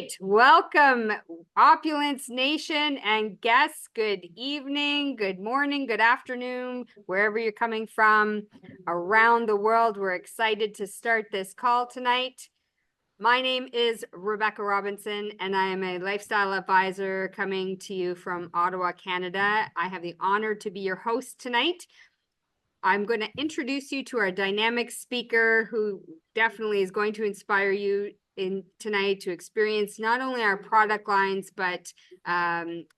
right. Welcome, Opulence Nation and guests. Good evening, good morning, good afternoon, wherever you're coming from around the world. We're excited to start this call tonight. My name is Rebecca Robinson, and I am a lifestyle advisor coming to you from Ottawa, Canada. I have the honor to be your host tonight. I'm going to introduce you to our dynamic speaker who definitely is going to inspire you in tonight to experience not only our product lines, but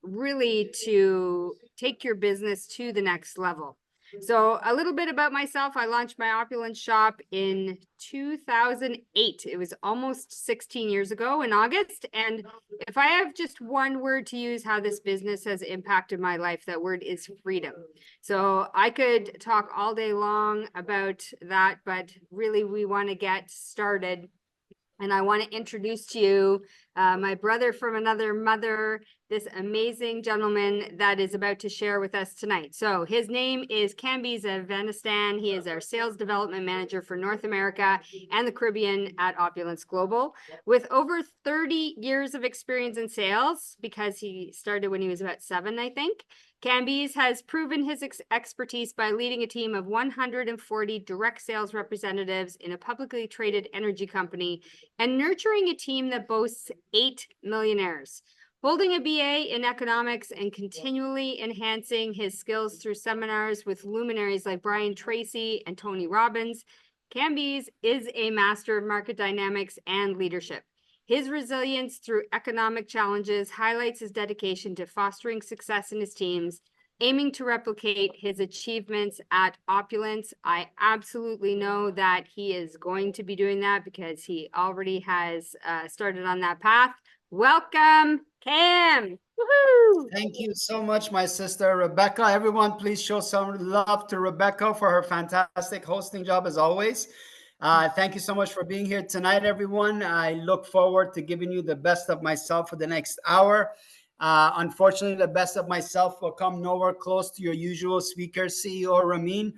really to take your business to the next level. So a little bit about myself. I launched my Opulence shop in 2008. It was almost 16 years ago in August. And if I have just one word to use how this business has impacted my life, that word is freedom. So I could talk all day long about that, but really we want to get started. And I want to introduce to you my brother from another mother, this amazing gentleman that is about to share with us tonight. So his name is Kambiz Afghanistan. He is our sales development manager for North America and the Caribbean at Opulence Global. With over 30 years of experience in sales, because he started when he was about 7, I think. Kambiz has proven his expertise by leading a team of 140 direct sales representatives in a publicly traded energy company and nurturing a team that boasts 8 millionaires. Holding a BA in economics and continually enhancing his skills through seminars with luminaries like Brian Tracy and Tony Robbins, Kambiz is a master of market dynamics and leadership. His resilience through economic challenges highlights his dedication to fostering success in his teams, aiming to replicate his achievements at Opulence. I absolutely know that he is going to be doing that because he already has started on that path. Welcome, Cam. Woohoo! Thank you so much, my sister Rebecca. Everyone, please show some love to Rebecca for her fantastic hosting job as always. Thank you so much for being here tonight, everyone. I look forward to giving you the best of myself for the next hour. Unfortunately, the best of myself will come nowhere close to your usual speaker, CEO Ramin,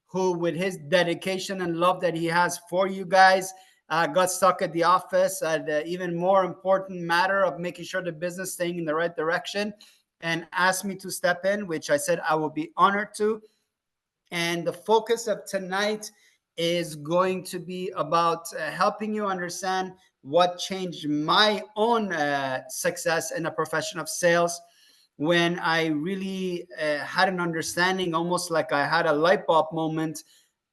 who, with his dedication and love that he has for you guys, got stuck at the office at the even more important matter of making sure the business staying in the right direction, and asked me to step in, which I said I will be honored to. And the focus of tonight is going to be about helping you understand what changed my own success in the profession of sales when I really had an understanding, almost like I had a light bulb moment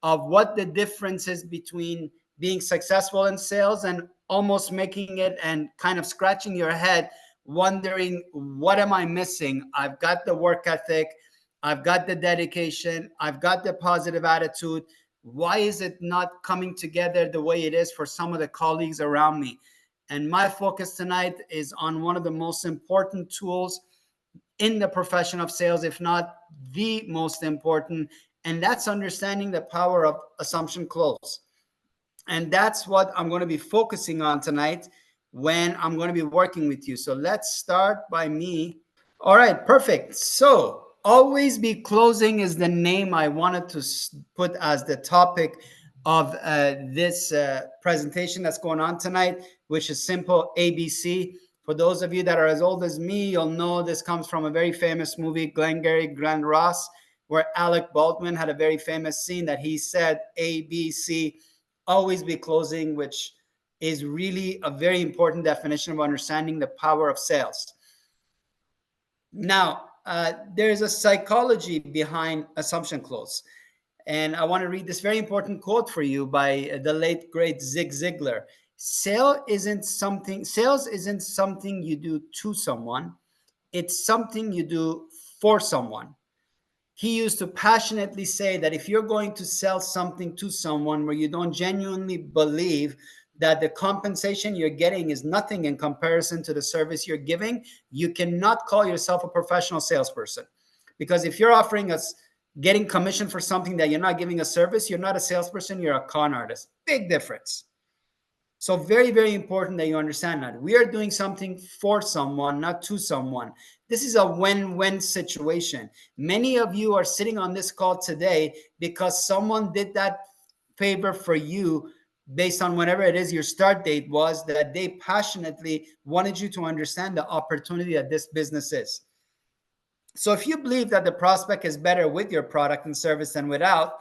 of what the difference is between being successful in sales and almost making it and kind of scratching your head, wondering, what am I missing? I've got the work ethic, I've got the dedication, I've got the positive attitude. Why is it not coming together the way it is for some of the colleagues around me? And my focus tonight is on one of the most important tools in the profession of sales, if not the most important, and that's understanding the power of assumption close. And that's what I'm going to be focusing on tonight when I'm going to be working with you. So let's start by me. All right, perfect. So always be closing is the name I wanted to put as the topic of this presentation that's going on tonight, which is simple ABC. For those of you that are as old as me, you'll know this comes from a very famous movie, Glengarry Glen Ross, where Alec Baldwin had a very famous scene that he said, ABC, always be closing, which is really a very important definition of understanding the power of sales. Now, there's a psychology behind assumption close. And I want to read this very important quote for you by the late, great Zig Ziglar. Sales isn't something you do to someone. It's something you do for someone. He used to passionately say that if you're going to sell something to someone where you don't genuinely believe that the compensation you're getting is nothing in comparison to the service you're giving, you cannot call yourself a professional salesperson. Because if you're offering us getting commission for something that you're not giving a service, you're not a salesperson, you're a con artist. Big difference. So very, very important that you understand that. We are doing something for someone, not to someone. This is a win-win situation. Many of you are sitting on this call today because someone did that favor for you based on whatever it is your start date was, that they passionately wanted you to understand the opportunity that this business is. So if you believe that the prospect is better with your product and service than without,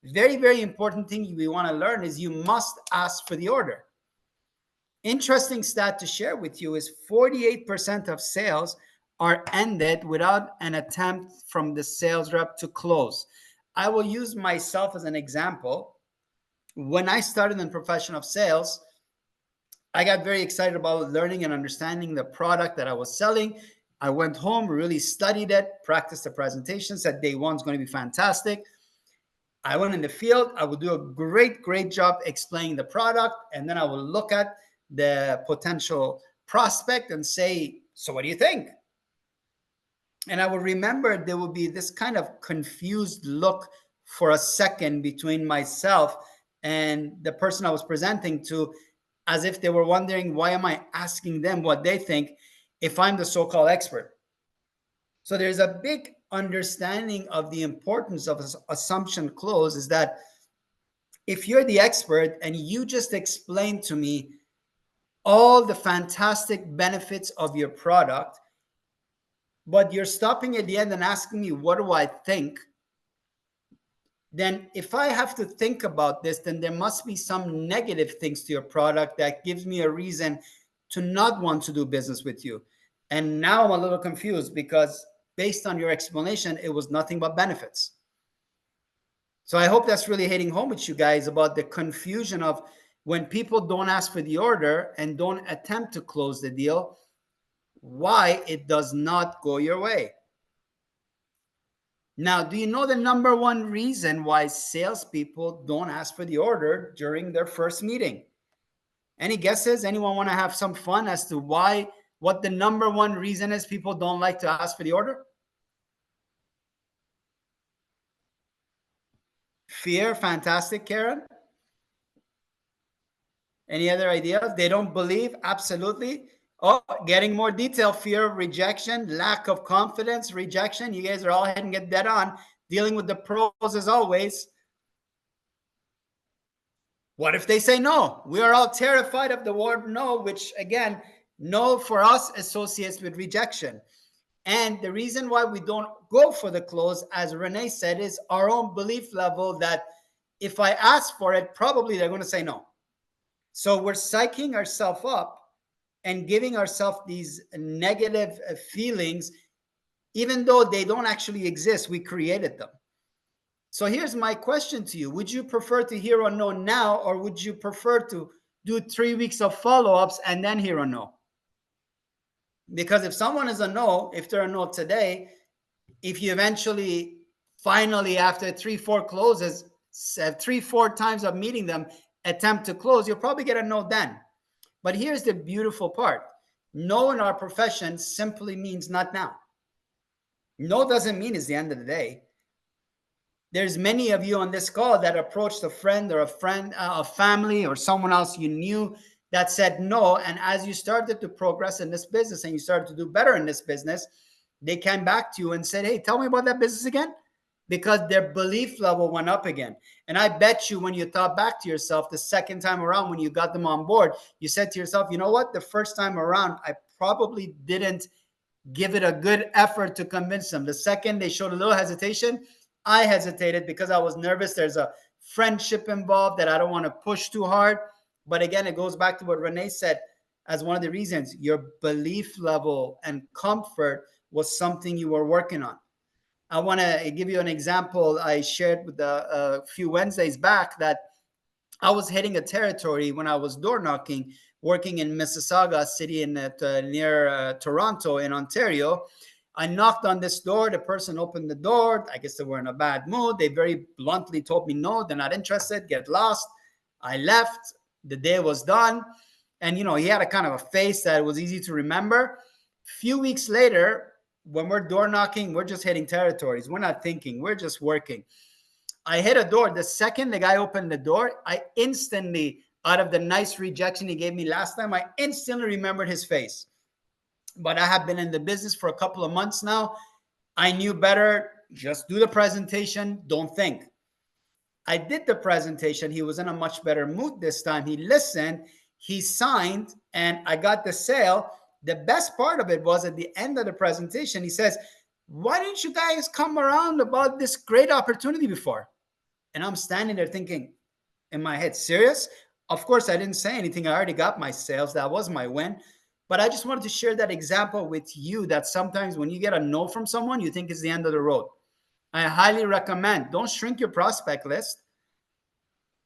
very, very important thing we want to learn is you must ask for the order. Interesting stat to share with you is 48% of sales are ended without an attempt from the sales rep to close. I will use myself as an example. When I started in professional sales, I got very excited about learning and understanding the product that I was selling. I went home, really studied it, practiced the presentation, said day one's going to be fantastic. I went in the field. I would do a great job explaining the product. And then I will look at the potential prospect and say, so what do you think? And I will remember there will be this kind of confused look for a second between myself and the person I was presenting to, as if they were wondering, why am I asking them what they think if I'm the so-called expert? So there's a big understanding of the importance of assumption close, is that if you're the expert and you just explain to me all the fantastic benefits of your product, but you're stopping at the end and asking me, what do I think? Then if I have to think about this, then there must be some negative things to your product that gives me a reason to not want to do business with you. And now I'm a little confused because based on your explanation, it was nothing but benefits. So I hope that's really hitting home with you guys about the confusion of when people don't ask for the order and don't attempt to close the deal, why it does not go your way. Now, do you know the number one reason why salespeople don't ask for the order during their first meeting? Any guesses? Anyone want to have some fun as to why, what the number one reason is people don't like to ask for the order? Fear. Fantastic, Karen. Any other ideas? They don't believe. Absolutely. Oh, getting more detail. Fear of rejection, lack of confidence, rejection. You guys are all heading get dead on. Dealing with the pros as always. What if they say no? We are all terrified of the word no, which again, no for us associates with rejection. And the reason why we don't go for the close, as Renee said, is our own belief level that if I ask for it, probably they're going to say no. So we're psyching ourselves up and giving ourselves these negative feelings, even though they don't actually exist. We created them. So here's my question to you. Would you prefer to hear a no now, or would you prefer to do 3 weeks of follow-ups and then hear a no? Because if someone is a no, if they're a no today, if you eventually, finally, after 3-4 closes, 3-4 times of meeting them, attempt to close, you'll probably get a no then. But here's the beautiful part. No in our profession simply means not now. No doesn't mean it's the end of the day. There's many of you on this call that approached a friend, a family, or someone else you knew that said no. And as you started to progress in this business and you started to do better in this business, they came back to you and said, hey, tell me about that business again, because their belief level went up again. And I bet you when you thought back to yourself the second time around, when you got them on board, you said to yourself, you know what? The first time around, I probably didn't give it a good effort to convince them. The second they showed a little hesitation, I hesitated because I was nervous. There's a friendship involved that I don't want to push too hard. But again, it goes back to what Renee said as one of the reasons. Your belief level and comfort was something you were working on. I want to give you an example I shared with a few Wednesdays back, that I was hitting a territory when I was door knocking, working in Mississauga, a city in near Toronto in Ontario. I knocked on this door. The person opened the door. I guess they were in a bad mood. They very bluntly told me, no, they're not interested. Get lost. I left. The day was done. And, you know, he had a kind of a face that was easy to remember. Few weeks later, when we're door knocking, we're just hitting territories. We're not thinking. We're just working. I hit a door. The second the guy opened the door, I instantly, out of the nice rejection he gave me last time, I instantly remembered his face. But I have been in the business for a couple of months now. I knew better. Just do the presentation. Don't think. I did the presentation. He was in a much better mood this time. He listened, he signed, and I got the sale. The best part of it was at the end of the presentation, he says, why didn't you guys come around about this great opportunity before? And I'm standing there thinking in my head, serious? Of course, I didn't say anything. I already got my sales. That was my win. But I just wanted to share that example with you, that sometimes when you get a no from someone, you think it's the end of the road. I highly recommend, don't shrink your prospect list.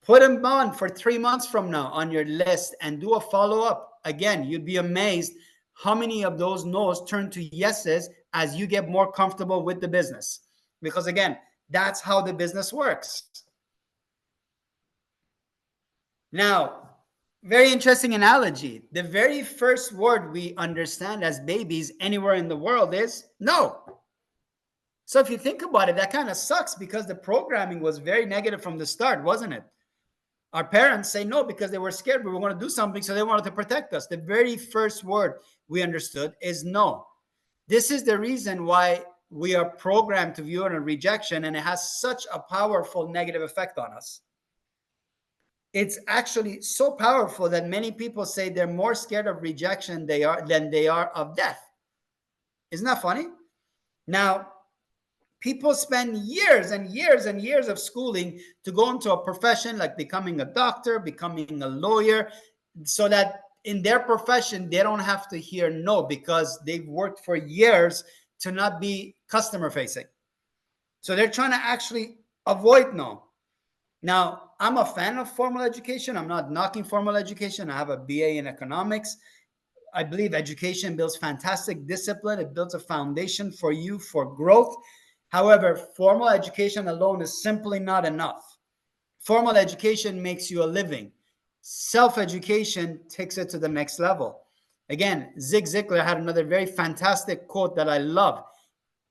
Put them on for 3 months from now on your list and do a follow-up. Again, you'd be amazed how many of those no's turn to yeses as you get more comfortable with the business. Because again, that's how the business works. Now, very interesting analogy. The very first word we understand as babies anywhere in the world is no. So if you think about it, that kind of sucks because the programming was very negative from the start, wasn't it? Our parents say no because they were scared we were going to do something, so they wanted to protect us. The very first word we understood is no. This is the reason why we are programmed to view it as rejection, and it has such a powerful negative effect on us. It's actually so powerful that many people say they're more scared of rejection than they are of death. Isn't that funny? Now, people spend years and years and years of schooling to go into a profession like becoming a doctor, becoming a lawyer, so that in their profession, they don't have to hear no because they've worked for years to not be customer facing. So they're trying to actually avoid no. Now, I'm a fan of formal education. I'm not knocking formal education. I have a BA in economics. I believe education builds fantastic discipline. It builds a foundation for you for growth. However, formal education alone is simply not enough. Formal education makes you a living. Self-education takes it to the next level. Again, Zig Ziglar had another very fantastic quote that I love.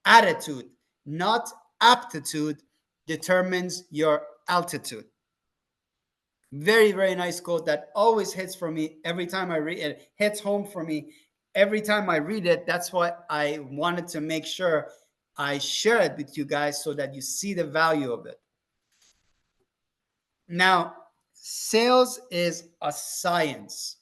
Attitude, not aptitude, determines your altitude. Very, very nice quote that always hits for me every time I read it. Hits home for me every time I read it. That's why I wanted to make sure I share it with you guys so that you see the value of it. Now, sales is a science.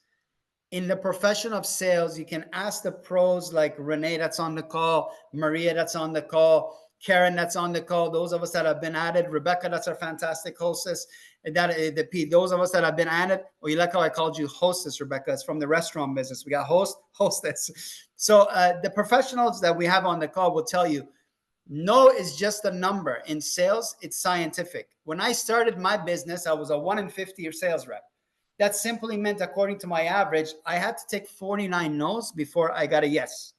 In the profession of sales, you can ask the pros like Renee that's on the call, Maria that's on the call, Karen that's on the call, those of us that have been at it, Rebecca that's our fantastic hostess, those of us that have been at it, or you like how I called you hostess, Rebecca, it's from the restaurant business. We got hostess. So the professionals that we have on the call will tell you, no is just a number. In sales, it's scientific. When I started my business, I was a 1 in 50 sales rep. That simply meant, according to my average, I had to take 49 no's before I got a yes.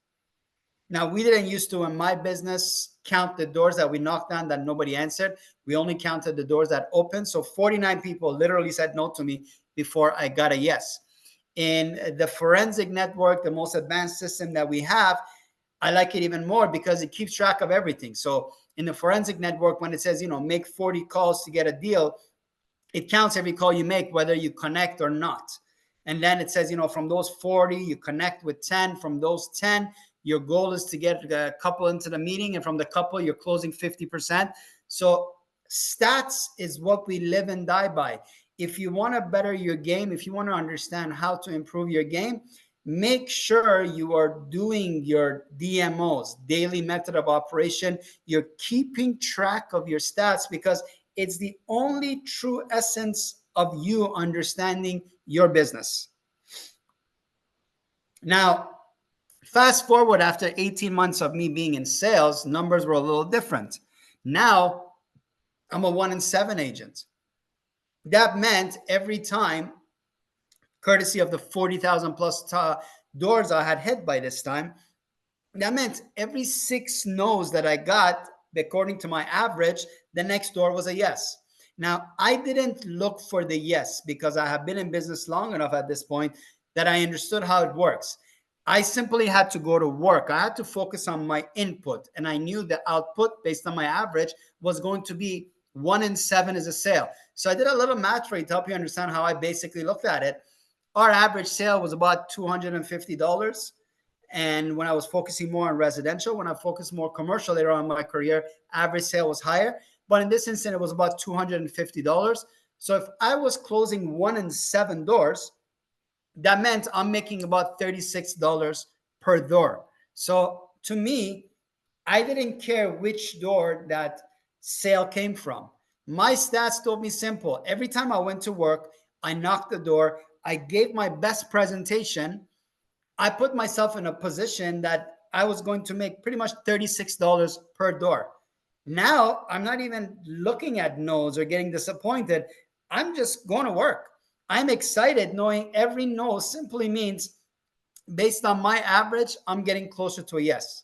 Now, we didn't used to, in my business, count the doors that we knocked on that nobody answered. We only counted the doors that opened. So 49 people literally said no to me before I got a yes. In the forensic network, the most advanced system that we have, I like it even more because it keeps track of everything. So in the forensic network, when it says, make 40 calls to get a deal, it counts every call you make, whether you connect or not. And then it says, from those 40, you connect with 10. From those 10, your goal is to get a couple into the meeting. And from the couple, you're closing 50%. So stats is what we live and die by. If you want to better your game, if you want to understand how to improve your game, make sure you are doing your DMOs, daily method of operation. You're keeping track of your stats because it's the only true essence of you understanding your business. Now, fast forward after 18 months of me being in sales, numbers were a little different. Now, I'm a 1 in 7 agent. That meant every time, courtesy of the 40,000 plus doors I had hit by this time, that meant every 6 no's that I got, according to my average, the next door was a yes. Now, I didn't look for the yes because I have been in business long enough at this point that I understood how it works. I simply had to go to work. I had to focus on my input, and I knew the output based on my average was going to be 1 in 7 is a sale. So I did a little math for you to help you understand how I basically looked at it. Our average sale was about $250. And when I was focusing more on residential, when I focused more commercial later on in my career, average sale was higher. but in this instance, it was about $250. So if I was closing 1 in 7 doors, that meant I'm making about $36 per door. So to me, I didn't care which door that sale came from. My stats told me simple. Every time I went to work, I knocked the door, I gave my best presentation, I put myself in a position that I was going to make pretty much $36 per door. Now I'm not even looking at no's or getting disappointed. I'm just going to work. I'm excited knowing every no simply means based on my average, I'm getting closer to a yes.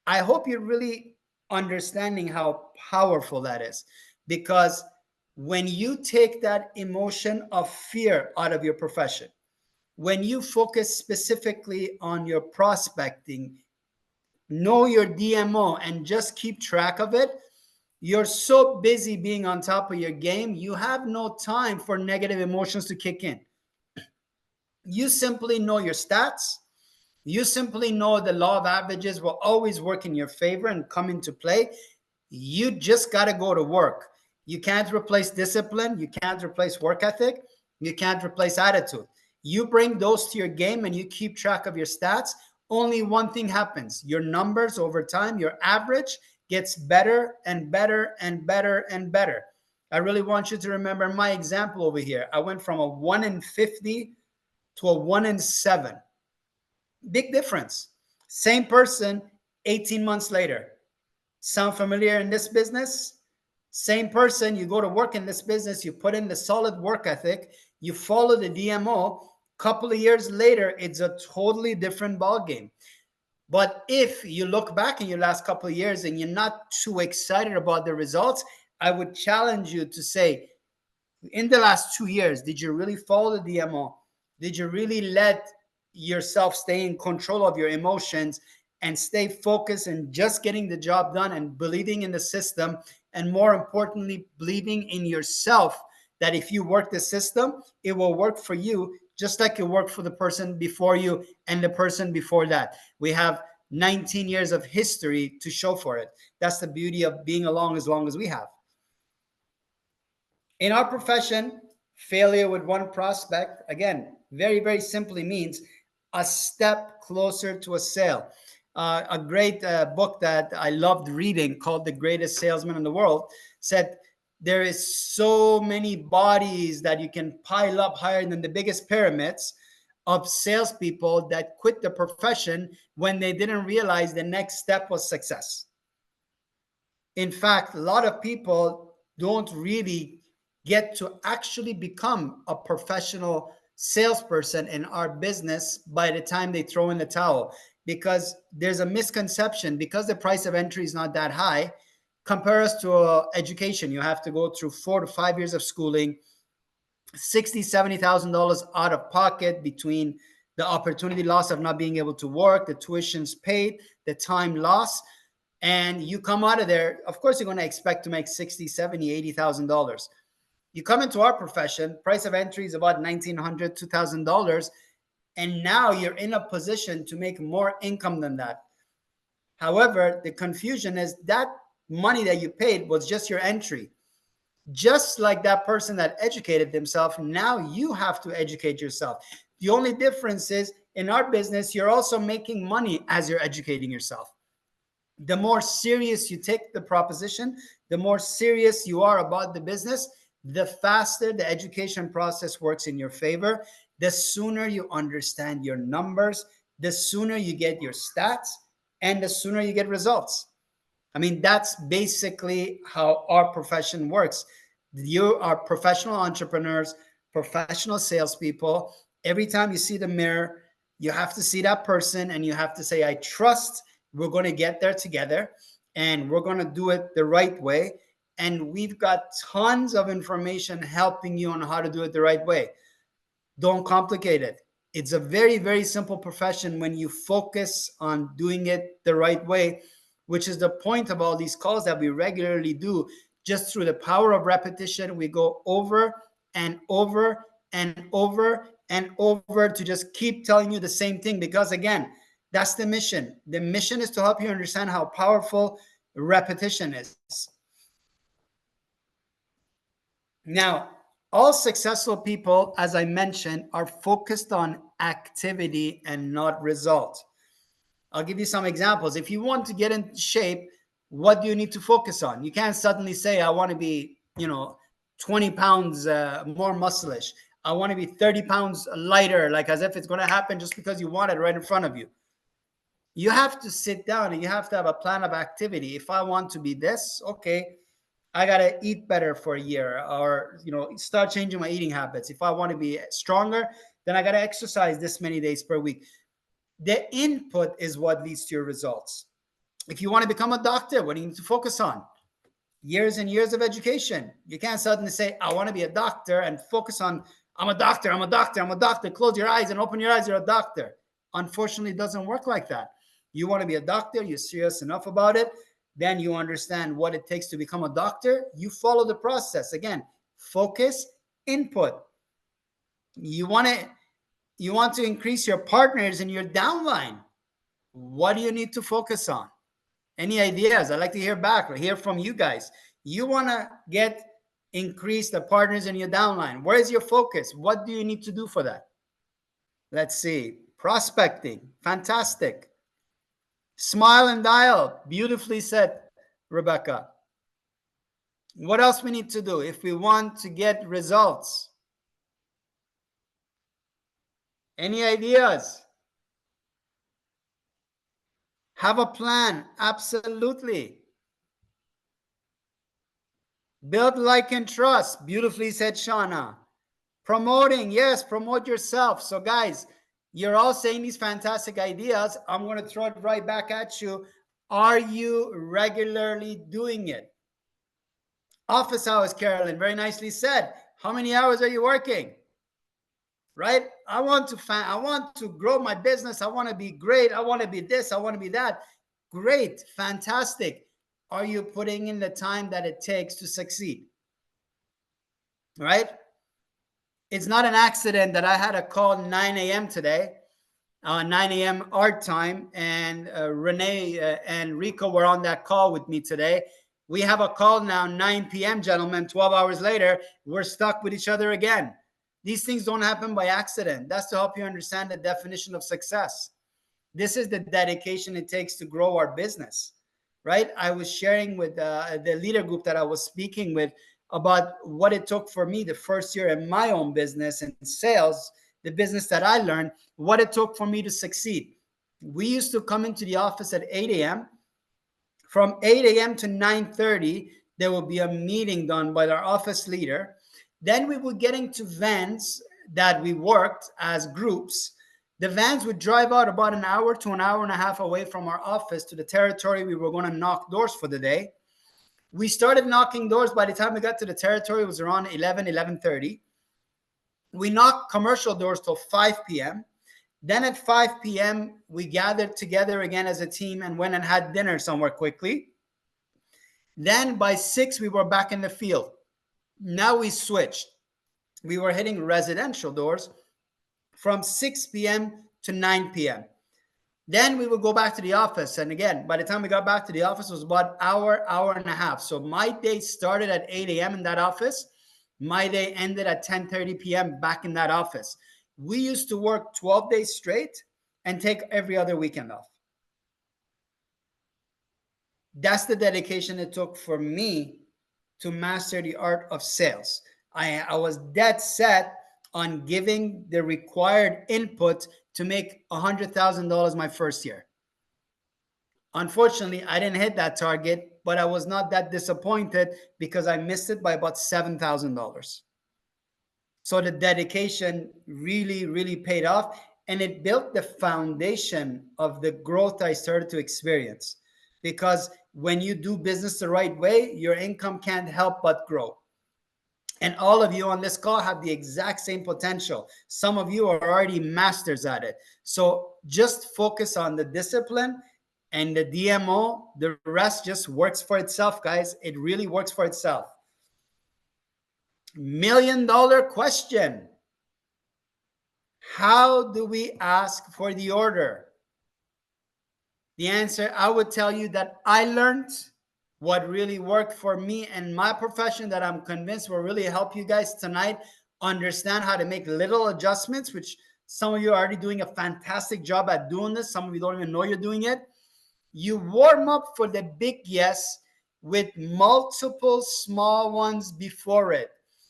I hope you're really understanding how powerful that is, because when you take that emotion of fear out of your profession, when you focus specifically on your prospecting, know your DMO, and just keep track of it, you're so busy being on top of your game, you have no time for negative emotions to kick in. You simply know your stats. You simply know the law of averages will always work in your favor and come into play. You just got to go to work. You can't replace discipline. You can't replace work ethic. You can't replace attitude. You bring those to your game and you keep track of your stats. Only one thing happens: your numbers over time, your average gets better and better and better and better. I really want you to remember my example over here. I went from a 1 in 50 to a 1 in 7. Big difference. Same person 18 months later. Sound familiar in this business? Same person, you go to work in this business, you put in the solid work ethic, you follow the DMO. Couple of years later, it's a totally different ball game. But if you look back in your last couple of years and you're not too excited about the results, I would challenge you to say, in the last 2 years, did you really follow the DMO? Did you really let yourself stay in control of your emotions and stay focused and just getting the job done and believing in the system? And more importantly, believing in yourself, that if you work the system, it will work for you just like it worked for the person before you and the person before that. We have 19 years of history to show for it. That's the beauty of being along as long as we have. In our profession, failure with one prospect, again, very, very simply means a step closer to a sale. A great book that I loved reading called The Greatest Salesman in the World said there is so many bodies that you can pile up higher than the biggest pyramids of salespeople that quit the profession when they didn't realize the next step was success. In fact, a lot of people don't really get to actually become a professional salesperson in our business by the time they throw in the towel, because there's a misconception. Because the price of entry is not that high, compare us to education. You have to go through 4 to 5 years of schooling, $60,000-$70,000 out of pocket between the opportunity loss of not being able to work, the tuitions paid, the time lost, and you come out of there. Of course, you're going to expect to make $60,000, $70,000, $80,000. You come into our profession, price of entry is about $1,900, $2,000, and now you're in a position to make more income than that. However, the confusion is that money that you paid was just your entry. Just like that person that educated themselves, now you have to educate yourself. The only difference is in our business, you're also making money as you're educating yourself. The more serious you take the proposition, the more serious you are about the business, the faster the education process works in your favor. The sooner you understand your numbers, the sooner you get your stats, and the sooner you get results. I mean, that's basically how our profession works. You are professional entrepreneurs, professional salespeople. Every time you see the mirror, you have to see that person and you have to say, I trust we're going to get there together and we're going to do it the right way. And we've got tons of information helping you on how to do it the right way. Don't complicate it. It's a very, very simple profession when you focus on doing it the right way, which is the point of all these calls that we regularly do. Just through the power of repetition, we go over and over and over and over to just keep telling you the same thing. Because again, that's the mission. The mission is to help you understand how powerful repetition is. Now, all successful people, as I mentioned, are focused on activity and not result. I'll give you some examples. If you want to get in shape, what do you need to focus on? You can't suddenly say, I want to be, 20 pounds more muscleish. I want to be 30 pounds lighter, like as if it's going to happen just because you want it right in front of you. You have to sit down and you have to have a plan of activity. If I want to be this, okay, I got to eat better for a year, or, start changing my eating habits. If I want to be stronger, then I got to exercise this many days per week. The input is what leads to your results. If you want to become a doctor, what do you need to focus on? Years and years of education. You can't suddenly say, I want to be a doctor and focus on, I'm a doctor, I'm a doctor, I'm a doctor. Close your eyes and open your eyes, you're a doctor. Unfortunately, it doesn't work like that. You want to be a doctor, you're serious enough about it, then you understand what it takes to become a doctor. You follow the process. Again, focus, input. You want to increase your partners in your downline. What do you need to focus on? Any ideas? I'd like to hear from you guys. You want to increase the partners in your downline. Where is your focus? What do you need to do for that? Let's see. Prospecting. Fantastic. Smile and dial. Beautifully said, Rebecca. What else we need to do if we want to get results? Any ideas? Have a plan. Absolutely. Build, like, and trust. Beautifully said, Shauna. Promoting. Yes, promote yourself. So, guys, you're all saying these fantastic ideas. I'm going to throw it right back at you. Are you regularly doing it? Office hours, Carolyn. Very nicely said. How many hours are you working? Right? I want to grow my business. I want to be great. I want to be this. I want to be that. Great. Fantastic. Are you putting in the time that it takes to succeed? Right? It's not an accident that I had a call 9 a.m. today, 9 a.m. our time, and Renee and Rico were on that call with me today. We have a call now, 9 p.m., gentlemen. 12 hours later, we're stuck with each other again. These things don't happen by accident. That's to help you understand the definition of success. This is the dedication it takes to grow our business, right? I was sharing with the leader group that I was speaking with about what it took for me the first year in my own business and sales, the business that I learned, what it took for me to succeed. We used to come into the office at 8 a.m. From 8 a.m. to 9:30, there will be a meeting done by our office leader. Then we would get into vans that we worked as groups. The vans would drive out about an hour to an hour and a half away from our office to the territory we were going to knock doors for the day. We started knocking doors. By the time we got to the territory, it was around 11:30. We knocked commercial doors till 5 p.m. Then at 5 p.m., we gathered together again as a team and went and had dinner somewhere quickly. Then by 6, we were back in the field. Now we switched. We were hitting residential doors from 6 p.m. to 9 p.m. Then we would go back to the office. And again, by the time we got back to the office, it was about hour and a half. So my day started at 8 a.m. in that office. My day ended at 10:30 p.m. back in that office. We used to work 12 days straight and take every other weekend off. That's the dedication it took for me to master the art of sales. I was dead set on giving the required input to make $100,000 my first year. Unfortunately, I didn't hit that target, but I was not that disappointed because I missed it by about $7,000. So the dedication really, really paid off, and it built the foundation of the growth I started to experience. Because when you do business the right way, your income can't help but grow. And all of you on this call have the exact same potential. Some of you are already masters at it. So just focus on the discipline and the DMO. The rest just works for itself, guys. It really works for itself. $1 million question. How do we ask for the order? The answer, I would tell you that I learned what really worked for me and my profession that I'm convinced will really help you guys tonight understand how to make little adjustments, which some of you are already doing a fantastic job at doing this. Some of you don't even know you're doing it. You warm up for the big yes with multiple small ones before it.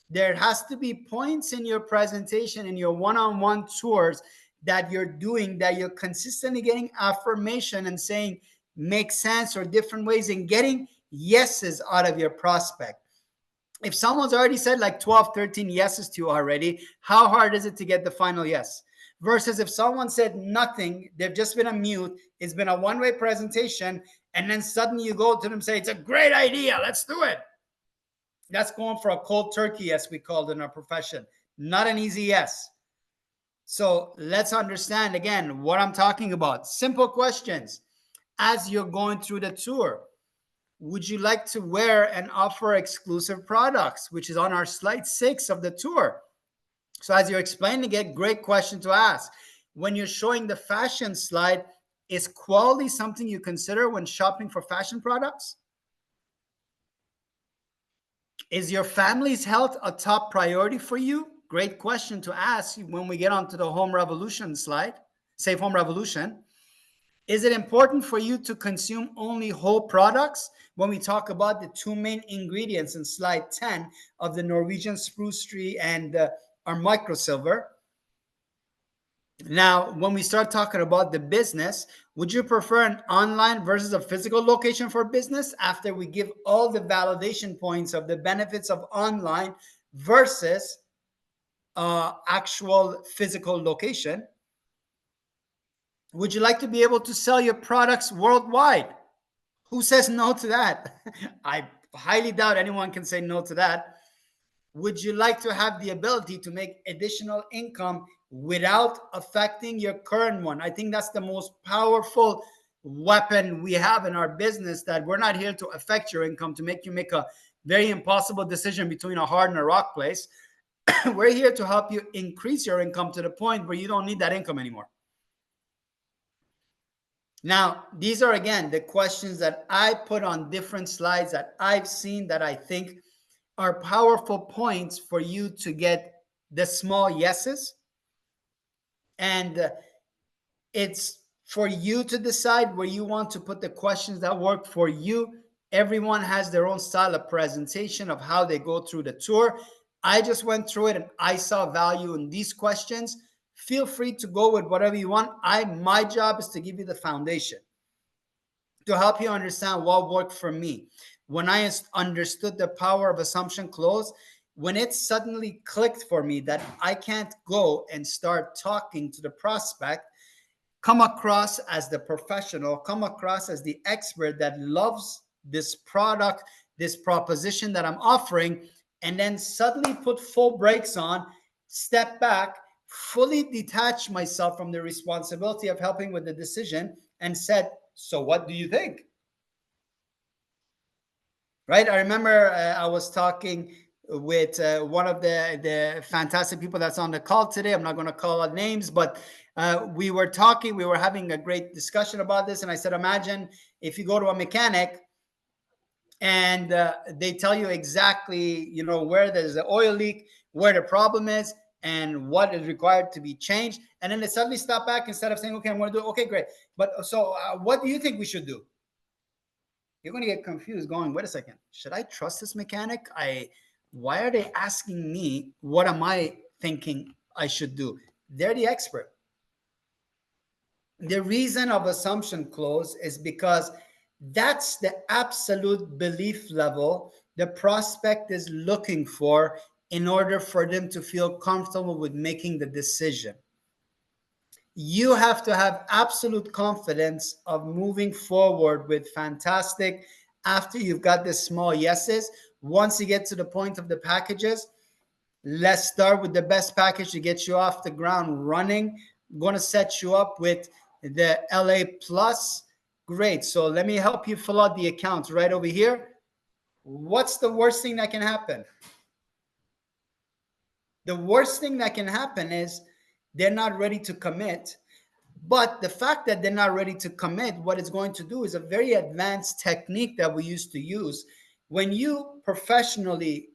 There has to be points in your presentation, in your one-on-one tours that you're doing, that you're consistently getting affirmation and saying make sense, or different ways in getting yeses out of your prospect. If someone's already said like 12, 13 yeses to you already, how hard is it to get the final yes? Versus if someone said nothing, they've just been a mute, it's been a one-way presentation, and then suddenly you go to them and say, it's a great idea, let's do it. That's going for a cold turkey, as we call it in our profession. Not an easy yes. So let's understand again what I'm talking about. Simple questions as you're going through the tour. Would you like to wear and offer exclusive products, which is on our slide 6 of the tour? So as you're explaining it, great question to ask. When you're showing the fashion slide, is quality something you consider when shopping for fashion products? Is your family's health a top priority for you? Great question to ask when we get onto the home revolution slide, safe home revolution. Is it important for you to consume only whole products? When we talk about the two main ingredients in slide 10 of the Norwegian spruce tree and our microsilver. Now, when we start talking about the business, would you prefer an online versus a physical location for business? After we give all the validation points of the benefits of online versus actual physical location. Would you like to be able to sell your products worldwide? Who says no to that? I highly doubt anyone can say no to that. Would you like to have the ability to make additional income without affecting your current one? I think that's the most powerful weapon we have in our business, that we're not here to affect your income, to make you make a very impossible decision between a hard and a rock place. We're here to help you increase your income to the point where you don't need that income anymore. Now, these are, again, the questions that I put on different slides that I've seen that I think are powerful points for you to get the small yeses. And it's for you to decide where you want to put the questions that work for you. Everyone has their own style of presentation of how they go through the tour. I just went through it and I saw value in these questions. Feel free to go with whatever you want. My job is to give you the foundation, to help you understand what worked for me. When I understood the power of assumption close, when it suddenly clicked for me that I can't go and start talking to the prospect, come across as the professional, come across as the expert that loves this product, this proposition that I'm offering, and then suddenly put full brakes on, step back, fully detach myself from the responsibility of helping with the decision, and said, so what do you think? Right? I remember I was talking with one of the fantastic people that's on the call today. I'm not going to call out names, but we were talking, we were having a great discussion about this. And I said, imagine if you go to a mechanic and they tell you exactly, where there's an oil leak, where the problem is, and what is required to be changed. And then they suddenly stop back instead of saying, okay, I'm going to do it. Okay, great. But so what do you think we should do? You're going to get confused going, wait a second, should I trust this mechanic? Why are they asking me? What am I thinking I should do? They're the expert. The reason of assumption close is because that's the absolute belief level the prospect is looking for in order for them to feel comfortable with making the decision. You have to have absolute confidence of moving forward with fantastic after you've got the small yeses. Once you get to the point of the packages, let's start with the best package to get you off the ground running. I'm going to set you up with the LA Plus. Great. So let me help you fill out the account right over here. What's the worst thing that can happen? The worst thing that can happen is they're not ready to commit. But the fact that they're not ready to commit, what it's going to do is a very advanced technique that we used to use. When you professionally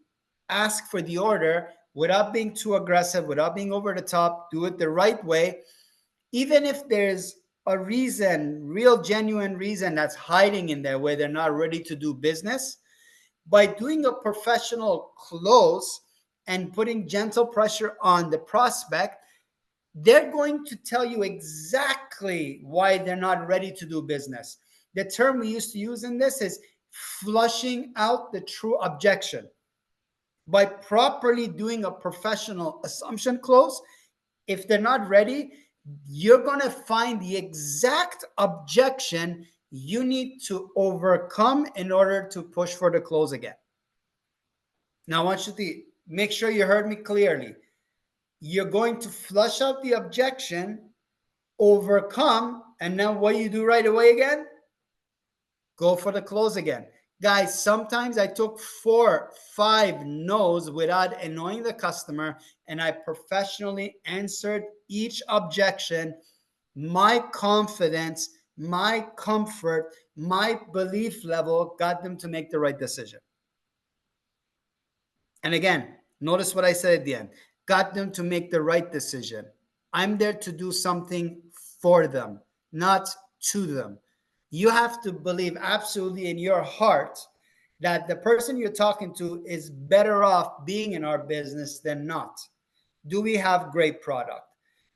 ask for the order without being too aggressive, without being over the top, do it the right way, even if there's a reason, real genuine reason that's hiding in there where they're not ready to do business, by doing a professional close and putting gentle pressure on the prospect, they're going to tell you exactly why they're not ready to do business. The term we used to use in this is flushing out the true objection. By properly doing a professional assumption close, if they're not ready, you're going to find the exact objection you need to overcome in order to push for the close again. Now, I want you to make sure you heard me clearly. You're going to flush out the objection, overcome, and then what do you do right away again? Go for the close again. Guys, sometimes I took 4, 5 no's without annoying the customer, and I professionally answered each objection. My confidence, my comfort, my belief level got them to make the right decision. And again, notice what I said at the end. Got them to make the right decision. I'm there to do something for them, not to them. You have to believe absolutely in your heart that the person you're talking to is better off being in our business than not. Do we have great product?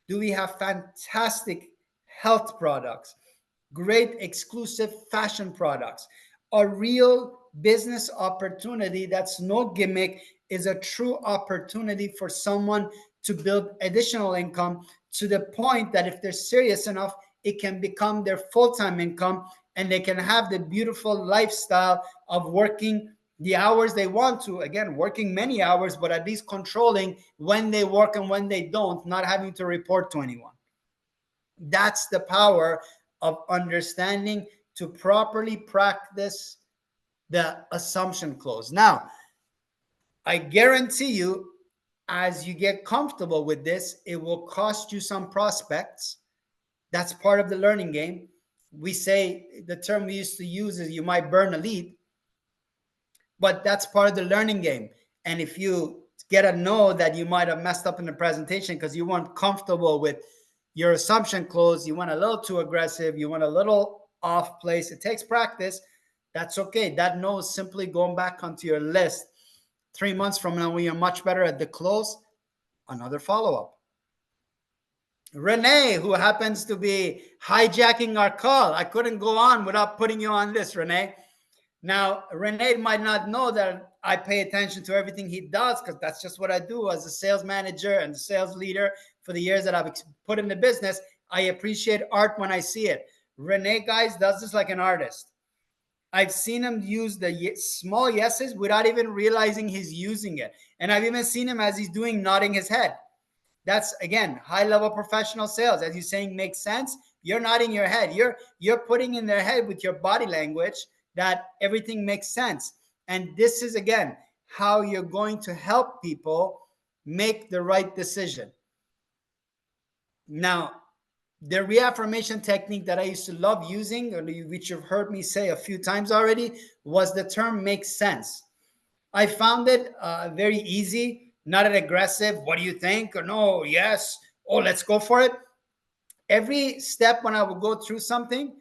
Do we have fantastic health products? Great exclusive fashion products? A real business opportunity that's no gimmick, is a true opportunity for someone to build additional income to the point that if they're serious enough, it can become their full-time income and they can have the beautiful lifestyle of working the hours they want to, again, working many hours, but at least controlling when they work and when they don't, not having to report to anyone. That's the power of understanding to properly practice the assumption close. Now, I guarantee you, as you get comfortable with this, it will cost you some prospects. That's part of the learning game. We say the term we used to use is you might burn a lead, but that's part of the learning game. And if you get a know that you might have messed up in the presentation because you weren't comfortable with your assumption close, you went a little too aggressive, you went a little off place, it takes practice. That's okay. That no is simply going back onto your list 3 months from now when you're much better at the close, another follow-up. Renee, who happens to be hijacking our call. I couldn't go on without putting you on this, Renee. Now, Renee might not know that I pay attention to everything he does because that's just what I do as a sales manager and sales leader for the years that I've put in the business. I appreciate art when I see it. Renee, guys, does this like an artist. I've seen him use the small yeses without even realizing he's using it. And I've even seen him as he's doing nodding his head. That's, again, high-level professional sales. As you're saying, makes sense. You're nodding your head. You're putting in their head with your body language that everything makes sense. And this is, again, how you're going to help people make the right decision. Now, the reaffirmation technique that I used to love using, or which you've heard me say a few times already, was the term makes sense. I found it very easy, not an aggressive, what do you think? Or no, yes, oh, let's go for it. Every step when I would go through something,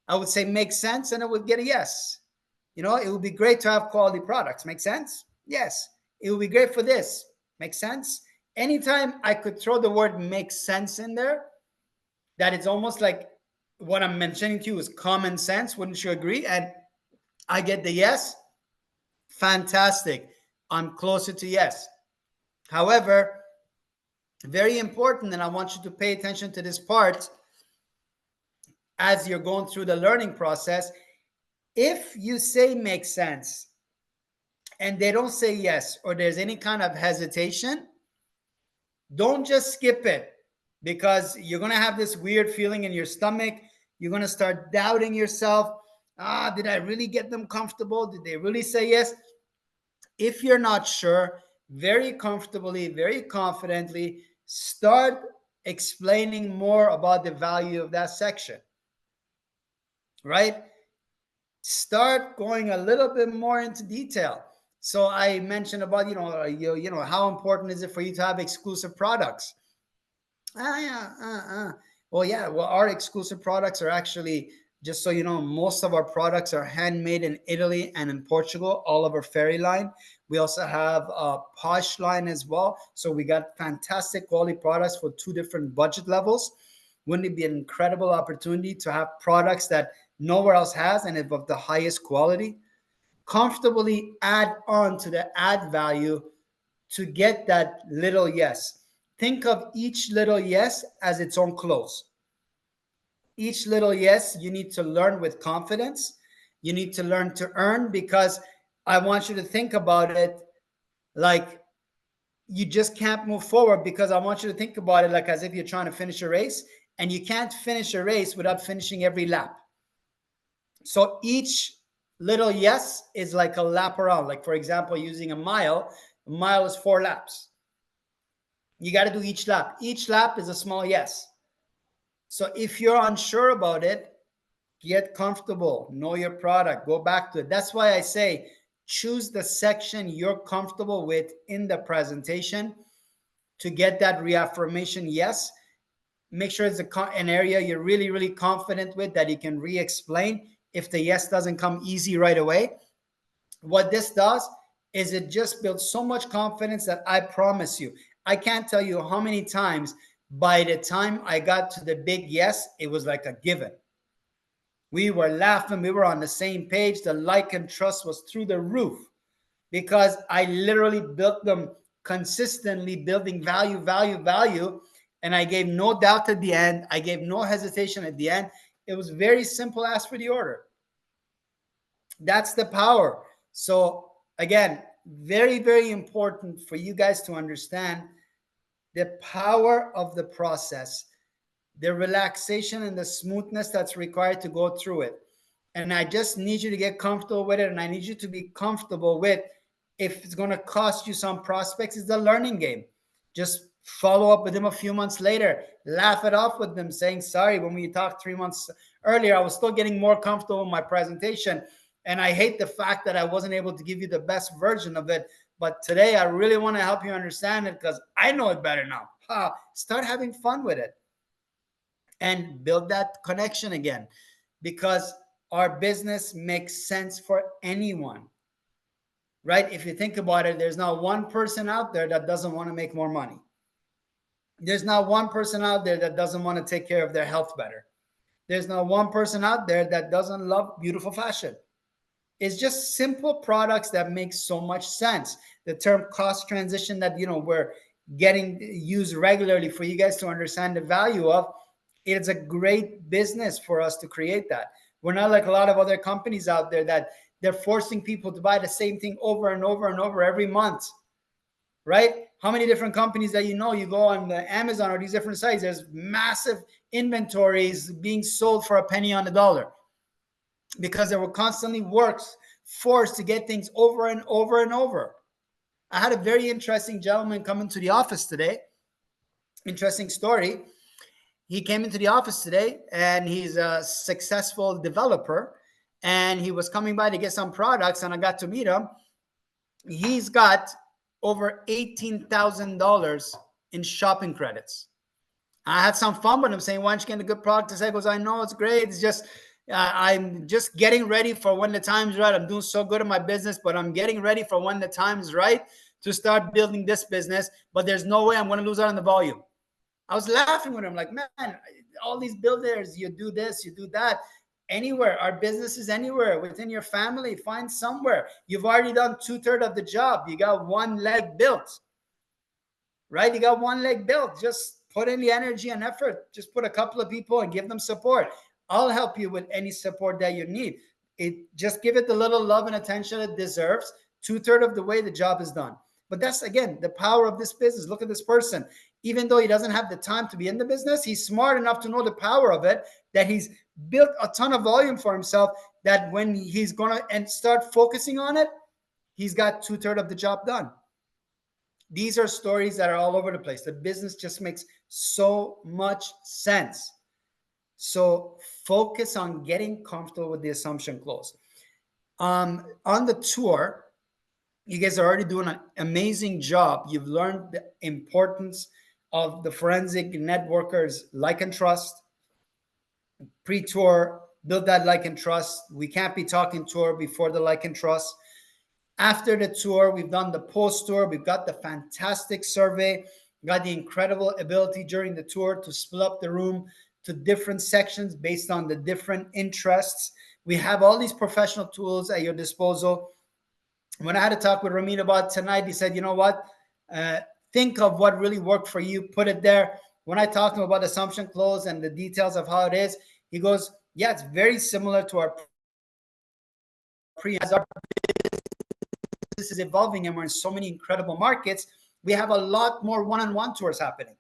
I would say makes sense, and I would get a yes. You know, it would be great to have quality products. Make sense? Yes. It would be great for this. Make sense? Anytime I could throw the word makes sense in there, that it's almost like what I'm mentioning to you is common sense. Wouldn't you agree? And I get the yes. Fantastic. I'm closer to yes. However, very important, and I want you to pay attention to this part as you're going through the learning process. If you say makes sense and they don't say yes, or there's any kind of hesitation, don't just skip it, because you're going to have this weird feeling in your stomach. You're going to start doubting yourself. Did I really get them comfortable? Did they really say yes? If you're not sure, very comfortably, very confidently, start explaining more about the value of that section, right? Start going a little bit more into detail. So I mentioned about, how important is it for you to have exclusive products? Yeah. Well, yeah. Well, our exclusive products are actually, just so you know, most of our products are handmade in Italy and in Portugal. All of our fairy line. We also have a posh line as well. So we got fantastic quality products for two different budget levels. Wouldn't it be an incredible opportunity to have products that nowhere else has and of the highest quality? Comfortably add on to the ad value to get that little yes. Think of each little yes as its own close. Each little yes you need to learn with confidence. You need to learn to earn, because I want you to think about it like you just can't move forward, because I want you to think about it like as if you're trying to finish a race, and you can't finish a race without finishing every lap. So each little yes is like a lap around. Like, for example, using a mile is 4 laps. You got to do each lap. Each lap is a small yes. So if you're unsure about it, get comfortable, know your product, go back to it. That's why I say choose the section you're comfortable with in the presentation to get that reaffirmation yes. Make sure it's an area you're really, really confident with, that you can re-explain if the yes doesn't come easy right away. What this does is it just builds so much confidence that I promise you, I can't tell you how many times by the time I got to the big yes, it was like a given. We were laughing. We were on the same page. The like and trust was through the roof, because I literally built them consistently, building value, value, value. And I gave no doubt at the end. I gave no hesitation at the end. It was very simple. Ask for the order. That's the power. So again, very, very important for you guys to understand the power of the process, the relaxation and the smoothness that's required to go through it. And I just need you to get comfortable with it. And I need you to be comfortable with, if it's going to cost you some prospects, it's a learning game. Just follow up with them a few months later, laugh it off with them, saying, sorry, when we talked 3 months earlier, I was still getting more comfortable with my presentation. And I hate the fact that I wasn't able to give you the best version of it. But today I really want to help you understand it, because I know it better now. Start having fun with it and build that connection again, because our business makes sense for anyone, right? If you think about it, there's not one person out there that doesn't want to make more money. There's not one person out there that doesn't want to take care of their health better. There's not one person out there that doesn't love beautiful fashion. It's just simple products that make so much sense. The term cost transition that we're getting used regularly for you guys to understand the value of, it's a great business for us to create that. We're not like a lot of other companies out there that they're forcing people to buy the same thing over and over and over every month, right? How many different companies that you go on the Amazon or these different sites, there's massive inventories being sold for a penny on the dollar, because there were constantly forced to get things over and over and over. I had a very interesting gentleman come into the office today. Interesting story. He came into the office today, and he's a successful developer, and he was coming by to get some products, and I got to meet him. He's got over $18,000 in shopping credits. I had some fun with him, saying, why don't you get a good product? He goes, I know it's great. It's just, I'm just getting ready for when the time's right. I'm doing so good in my business, but I'm getting ready for when the time's right to start building this business. But there's no way I'm going to lose out on the volume. I was laughing with him, like, man, all these builders, you do this, you do that. Anywhere, our business is anywhere within your family. Find somewhere. You've already done 2/3 of the job. You got one leg built, right? You got one leg built. Just put in the energy and effort. Just put a couple of people and give them support. I'll help you with any support that you need. Just give it the little love and attention it deserves. 2/3 of the way, the job is done. But that's, again, the power of this business. Look at this person. Even though he doesn't have the time to be in the business, he's smart enough to know the power of it, that he's built a ton of volume for himself, that when he's going to start focusing on it, he's got 2/3 of the job done. These are stories that are all over the place. The business just makes so much sense. So focus on getting comfortable with the assumption close. On the tour, you guys are already doing an amazing job. You've learned the importance of the forensic networkers like and trust. Pre-tour, build that like and trust. We can't be talking tour before the like and trust. After the tour, we've done the post tour. We've got the fantastic survey. We got the incredible ability during the tour to split up the room to different sections based on the different interests. We have all these professional tools at your disposal. When I had to talk with Ramin about tonight, he said, you know what? Uh, think of what really worked for you, put it there. When I talked to him about assumption close and the details of how it is, he goes, yeah, it's very similar to our pre. As our business is evolving and we're in so many incredible markets, we have a lot more one-on-one tours happening.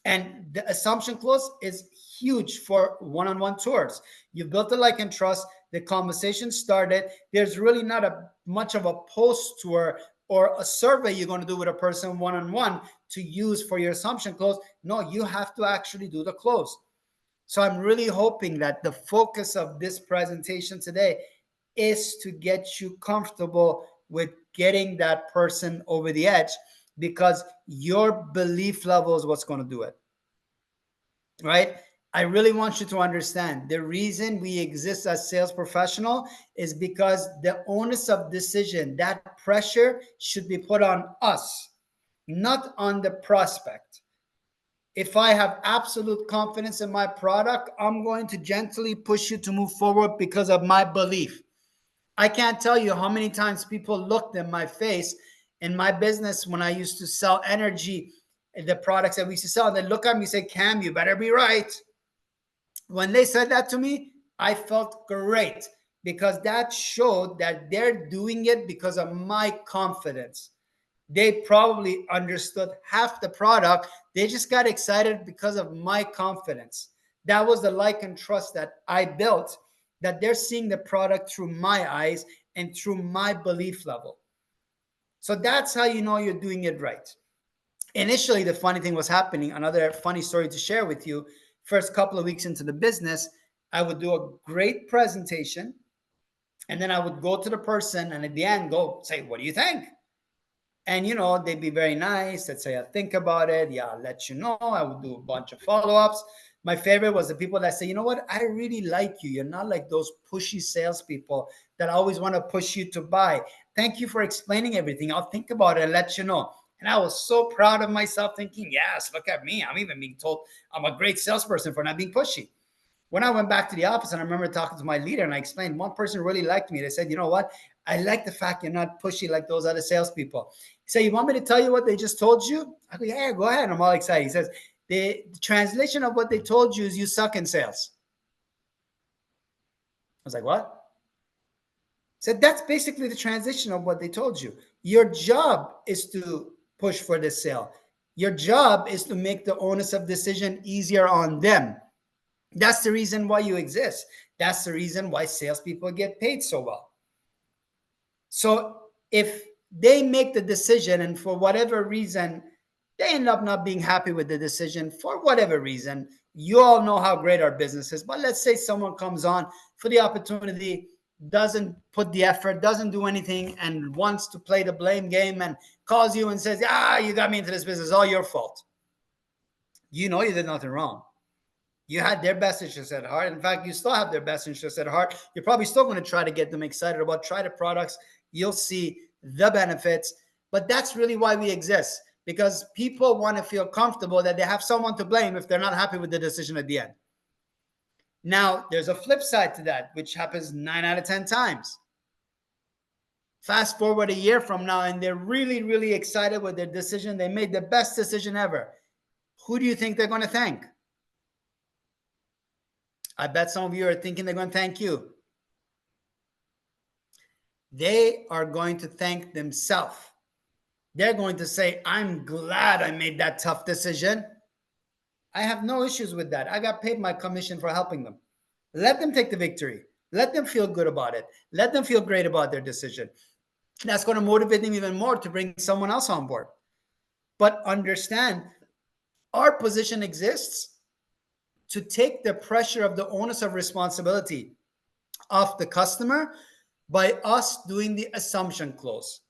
And the assumption clause is huge for one-on-one tours. You built a like and trust. The conversation started. There's really not much of a post tour or a survey you're going to do with a person one-on-one to use for your assumption clause. No, you have to actually do the close. So I'm really hoping that the focus of this presentation today is to get you comfortable with getting that person over the edge, because your belief level is what's going to do it, right? I really want you to understand the reason we exist as sales professional is because the onus of decision, that pressure should be put on us, not on the prospect. If I have absolute confidence in my product, I'm going to gently push you to move forward because of my belief. I can't tell you how many times people looked in my face in my business when I used to sell energy, the products that we used to sell. They look at me and say, Cam, you better be right. When they said that to me, I felt great because that showed that they're doing it because of my confidence. They probably understood half the product. They just got excited because of my confidence. That was the like and trust that I built, that they're seeing the product through my eyes and through my belief level. So that's how you know you're doing it right. Initially, the funny thing was happening. Another funny story to share with you. First couple of weeks into the business, I would do a great presentation, and then I would go to the person and at the end go say, what do you think? And, they'd be very nice. They'd say, I'll think about it. Yeah, I'll let you know. I would do a bunch of follow-ups. My favorite was the people that say, you know what? I really like you. You're not like those pushy salespeople that always want to push you to buy. Thank you for explaining everything. I'll think about it and let you know. And I was so proud of myself thinking, yes, look at me. I'm even being told I'm a great salesperson for not being pushy. When I went back to the office and I remember talking to my leader and I explained, one person really liked me. They said, you know what? I like the fact you're not pushy like those other salespeople. He said, you want me to tell you what they just told you? I go, yeah, go ahead. I'm all excited. He says, the translation of what they told you is you suck in sales. I was like, what? He said, that's basically the translation of what they told you. Your job is to push for the sale. Your job is to make the onus of decision easier on them. That's the reason why you exist. That's the reason why salespeople get paid so well. So if they make the decision and for whatever reason, they end up not being happy with the decision for whatever reason, you all know how great our business is. But let's say someone comes on for the opportunity, doesn't put the effort, doesn't do anything, and wants to play the blame game and calls you and says, you got me into this business, all your fault. You know you did nothing wrong. You had their best interests at heart. In fact, you still have their best interests at heart. You're probably still going to try to get them excited about try the products. You'll see the benefits. But that's really why we exist, because people want to feel comfortable that they have someone to blame if they're not happy with the decision at the end. Now, there's a flip side to that, which happens 9 out of 10 times. Fast forward a year from now, and they're really, really excited with their decision. They made the best decision ever. Who do you think they're going to thank? I bet some of you are thinking they're going to thank you. They are going to thank themselves. They're going to say, I'm glad I made that tough decision. I have no issues with that. I got paid my commission for helping them. Let them take the victory. Let them feel good about it. Let them feel great about their decision. That's going to motivate them even more to bring someone else on board. But understand, our position exists to take the pressure of the onus of responsibility off the customer by us doing the assumption close.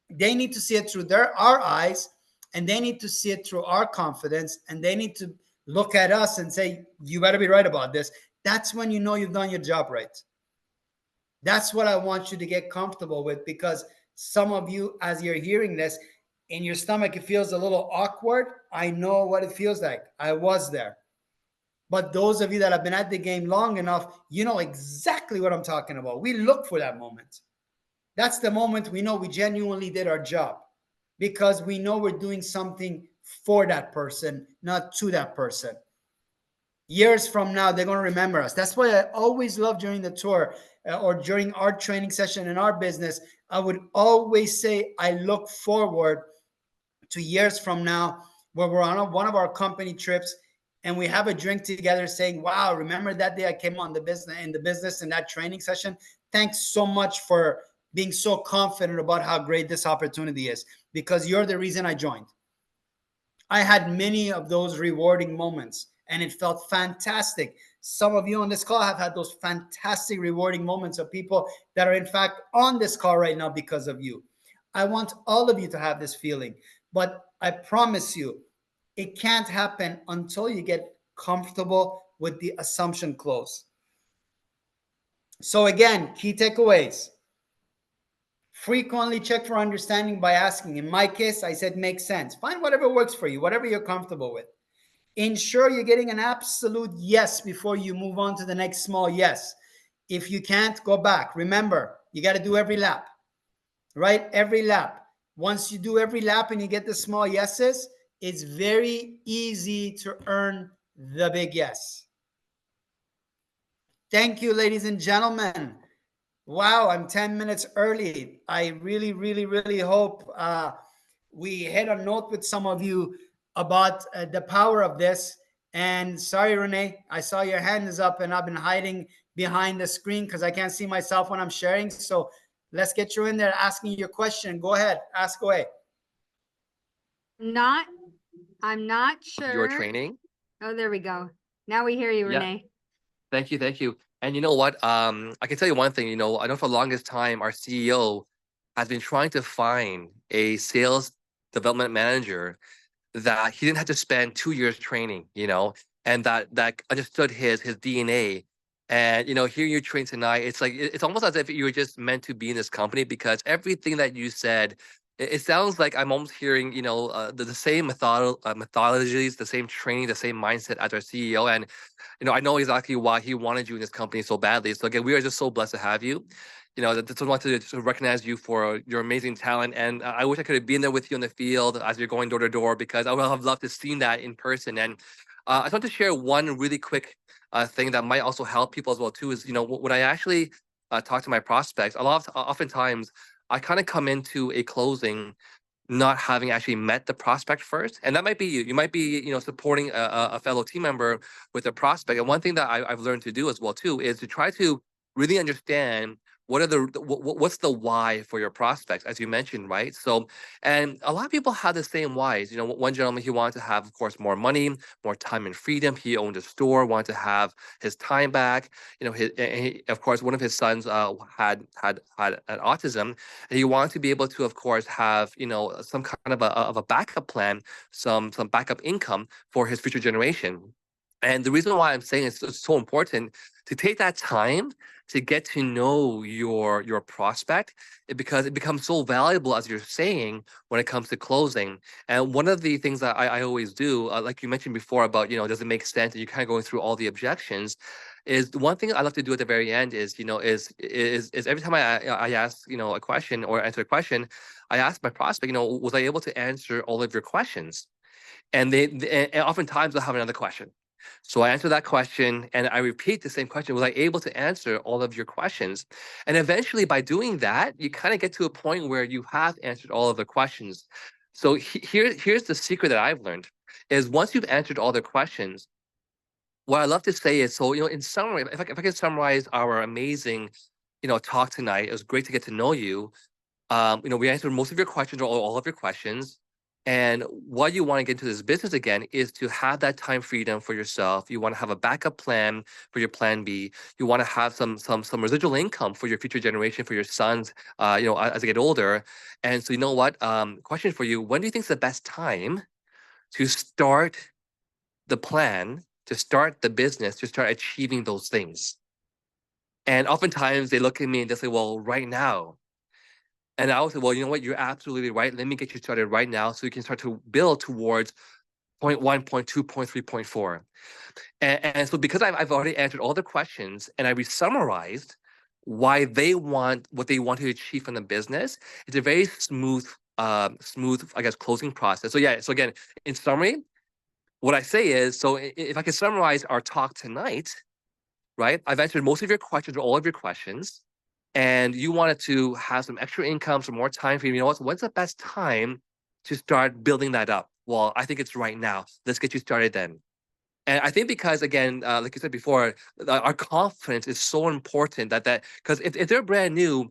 They need to see it through our eyes, and they need to see it through our confidence, and they need to look at us and say, you better be right about this. That's when you know you've done your job right. That's what I want you to get comfortable with, because some of you, as you're hearing this, in your stomach, it feels a little awkward. I know what it feels like. I was there. But those of you that have been at the game long enough, you know exactly what I'm talking about. We look for that moment. That's the moment we know we genuinely did our job, because we know we're doing something for that person, not to that person. Years from now, they're going to remember us. That's why I always love during the tour or during our training session in our business, I would always say, I look forward to years from now where we're on one of our company trips and we have a drink together saying, wow, remember that day I came on the business in that training session? Thanks so much for being so confident about how great this opportunity is, because you're the reason I joined. I had many of those rewarding moments and it felt fantastic. Some of you on this call have had those fantastic rewarding moments of people that are in fact on this call right now because of you. I want all of you to have this feeling, but I promise you, it can't happen until you get comfortable with the assumption close. So again, key takeaways. Frequently check for understanding by asking. In my case, I said makes sense. Find whatever works for you, whatever you're comfortable with. Ensure you're getting an absolute yes before you move on to the next small yes. If you can't, go back. Remember, you got to do every lap, right? Every lap. Once you do every lap and you get the small yeses, it's very easy to earn the big yes. Thank you, ladies and gentlemen. Wow, I'm 10 minutes early. I really, really, really hope we hit a note with some of you about the power of this. And sorry, Renee, I saw your hand is up and I've been hiding behind the screen because I can't see myself when I'm sharing. So let's get you in there asking your question. Go ahead, ask away. I'm not sure. Your training. Oh, there we go. Now we hear you, Yeah. Renee. Thank you. Thank you. And you know what? I can tell you one thing, I know for the longest time, our CEO has been trying to find a sales development manager that he didn't have to spend 2 years training, and that understood his DNA. And, hearing you train tonight, it's like, it's almost as if you were just meant to be in this company, because everything that you said, it sounds like I'm almost hearing, the same methodologies, the same training, the same mindset as our CEO. And I know exactly why he wanted you in this company so badly. So again, we are just so blessed to have you. I just want to recognize you for your amazing talent. And I wish I could have been there with you in the field as you're going door to door, because I would have loved to seen that in person. And I just want to share one really quick thing that might also help people as well too. Is when I actually talk to my prospects, oftentimes I kind of come into a closing not having actually met the prospect first. And that might be you. You might be, supporting a fellow team member with a prospect. And one thing that I've learned to do as well too is to try to really understand what's the why for your prospects, as you mentioned, right? So, and a lot of people have the same whys. One gentleman, he wanted to have, of course, more money, more time and freedom. He owned a store, wanted to have his time back. Of course, one of his sons had an autism. And he wanted to be able to, of course, have some kind of a backup plan, some backup income for his future generation. And the reason why I'm saying it's so important to take that time to get to know your prospect, because it becomes so valuable, as you're saying, when it comes to closing. And one of the things that I always do, like you mentioned before about, does it make sense? And you're kind of going through all the objections. Is one thing I love to do at the very end is, is every time I ask, a question or answer a question, I ask my prospect, was I able to answer all of your questions? And and oftentimes they'll have another question. So I answer that question and I repeat the same question. Was I able to answer all of your questions? And eventually, by doing that, you kind of get to a point where you have answered all of the questions. So here's the secret that I've learned is once you've answered all the questions, what I love to say is, so, in summary, if I can summarize our amazing, talk tonight, it was great to get to know you. We answered most of your questions or all of your questions. And what you want to get into this business again is to have that time freedom for yourself. You want to have a backup plan for your plan B. You want to have some residual income for your future generation, for your sons, as they get older. And so you know what? Question for you: when do you think is the best time to start the plan, to start the business, to start achieving those things? And oftentimes they look at me and they say, "Well, right now." And I would say, well, you know what? You're absolutely right. Let me get you started right now so you can start to build towards point one, point two, point three, point four. And so because I've already answered all the questions and I summarized why they want what they want to achieve from the business, it's a very smooth, I guess, closing process. So yeah, so again, in summary, what I say is, so if I can summarize our talk tonight, right? I've answered most of your questions or all of your questions, and you wanted to have some extra income, some more time for you. You know what? When's the best time to start building that up? Well, I think it's right now. Let's get you started then. And I think because again, like you said before, our confidence is so important that because if they're brand new,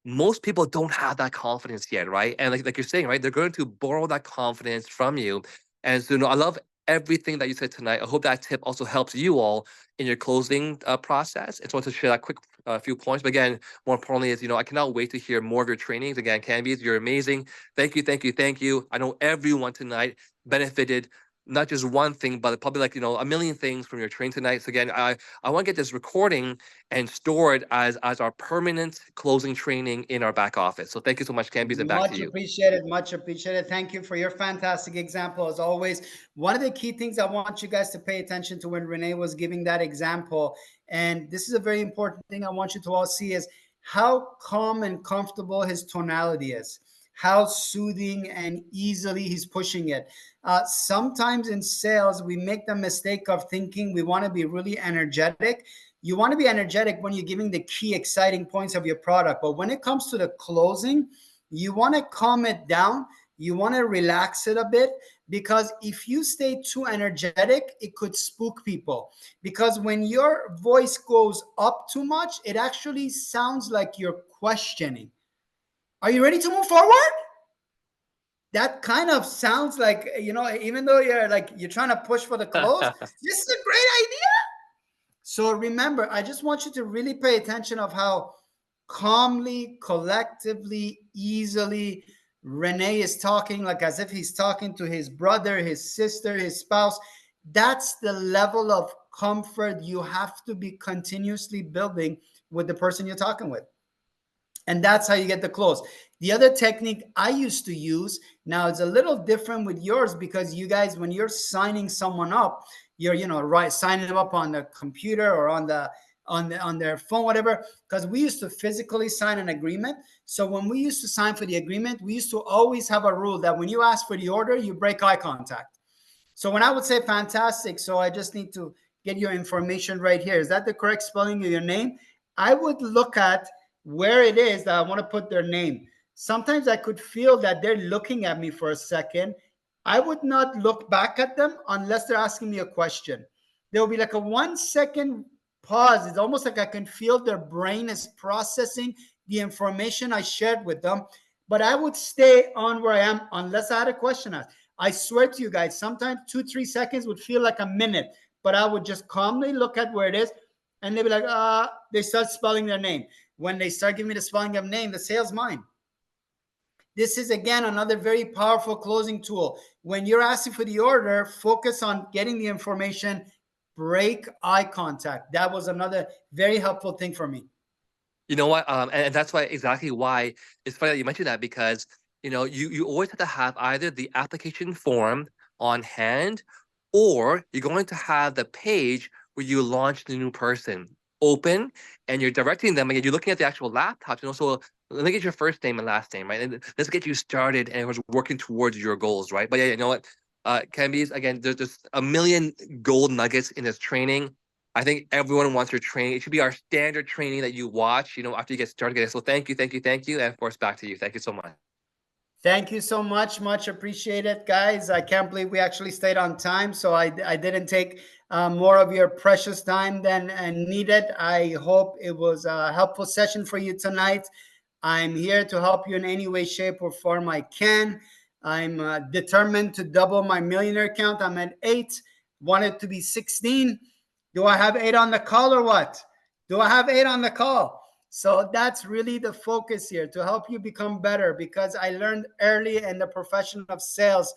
most people don't have that confidence yet, right? And like you're saying, right, they're going to borrow that confidence from you. And so, I love everything that you said tonight. I hope that tip also helps you all in your closing process. I just want to share that quick few points. But again, more importantly, is I cannot wait to hear more of your trainings. Again, Canbies, you're amazing. Thank you, thank you, thank you. I know everyone tonight benefited not just one thing, but probably like a million things from your training tonight. So again, I want to get this recording and store it as our permanent closing training in our back office. So thank you so much, Canbies, and back to Much you. appreciated. Much appreciated. Thank you for your fantastic example as always. One of the key things I want you guys to pay attention to when Renee was giving that example, and this is a very important thing I want you to all see, is how calm and comfortable his tonality is, how soothing and easily he's pushing it. Sometimes in sales, we make the mistake of thinking we want to be really energetic. You want to be energetic when you're giving the key exciting points of your product. But when it comes to the closing, you want to calm it down. You want to relax it a bit, because if you stay too energetic, it could spook people. Because when your voice goes up too much, it actually sounds like you're questioning. Are you ready to move forward? That kind of sounds like, even though you're trying to push for the close, this is a great idea. So remember, I just want you to really pay attention of how calmly, collectively, easily Renee is talking, like as if he's talking to his brother, his sister, his spouse. That's the level of comfort you have to be continuously building with the person you're talking with. And that's how you get the close. The other technique I used to use, now it's a little different with yours, because you guys, when you're signing someone up, you're signing them up on the computer or on their phone, whatever, because we used to physically sign an agreement. So when we used to sign for the agreement, we used to always have a rule that when you ask for the order, you break eye contact. So when I would say fantastic, so I just need to get your information right here. Is that the correct spelling of your name? I would look at where it is that I want to put their name. Sometimes I could feel that they're looking at me for a second. I would not look back at them unless they're asking me a question. There will be like a 1 second pause. It's almost like I can feel their brain is processing the information I shared with them. But I would stay on where I am unless I had a question asked. I swear to you guys, sometimes 2-3 seconds would feel like a minute, but I would just calmly look at where it is, and they'd be like, they start spelling their name. When they start giving me the spelling of name, the sale's mine. This is, again, another very powerful closing tool. When you're asking for the order, focus on getting the information, break eye contact. That was another very helpful thing for me. You know what? And that's exactly why it's funny that you mentioned that, because you always have to have either the application form on hand, or you're going to have the page where you launch the new person open, and you're directing them. Again, you're looking at the actual laptop. So let me get your first name and last name, right? And let's get you started and was working towards your goals, right? But yeah, you know what? Canbies, again, there's just a million gold nuggets in this training. I think everyone wants your training. It should be our standard training that you watch, after you get started. So thank you, thank you, thank you. And of course, back to you. Thank you so much. Thank you so much. Much appreciated, guys. I can't believe we actually stayed on time. So I didn't take more of your precious time than needed. I hope it was a helpful session for you tonight. I'm here to help you in any way, shape, or form I can. I'm determined to double my millionaire count. I'm at 8, want it to be 16. Do I have 8 on the call or what? Do I have 8 on the call? So that's really the focus here, to help you become better, because I learned early in the profession of sales,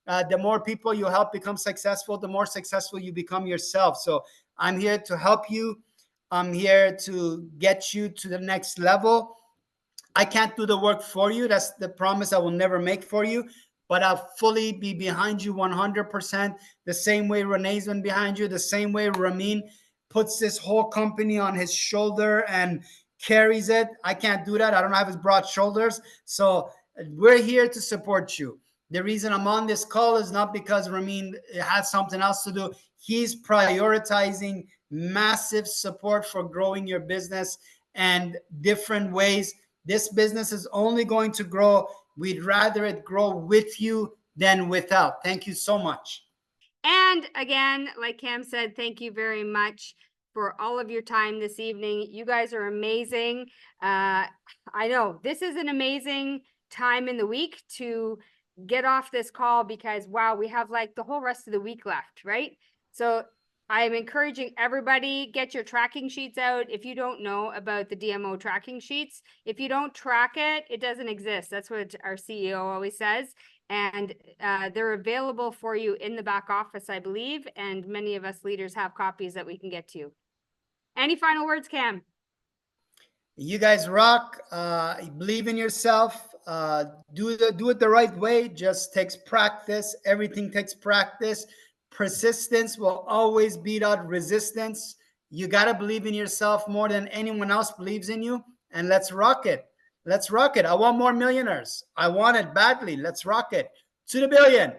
the more people you help become successful, the more successful you become yourself. So I'm here to help you. I'm here to get you to the next level. I can't do the work for you. That's the promise I will never make for you. But I'll fully be behind you 100%. The same way Renee's been behind you, the same way Ramin puts this whole company on his shoulder and carries it. I can't do that. I don't have his broad shoulders. So we're here to support you. The reason I'm on this call is not because Ramin has something else to do. He's prioritizing massive support for growing your business and different ways. This business is only going to grow. We'd rather it grow with you than without. Thank you so much. And again, like Cam said, thank you very much for all of your time this evening. You guys are amazing. I know this is an amazing time in the week to get off this call, because wow, we have like the whole rest of the week left, right? So I'm encouraging everybody, get your tracking sheets out. If you don't know about the DMO tracking sheets, if you don't track it, it doesn't exist. That's what our CEO always says. And they're available for you in the back office, I believe. And many of us leaders have copies that we can get to you. Any final words, Cam? You guys rock. Believe in yourself. Do it the right way. Just takes practice. Everything takes practice. Persistence will always beat out resistance. You got to believe in yourself more than anyone else believes in you. And let's rock it. Let's rock it. I want more millionaires. I want it badly. Let's rock it. To the billion.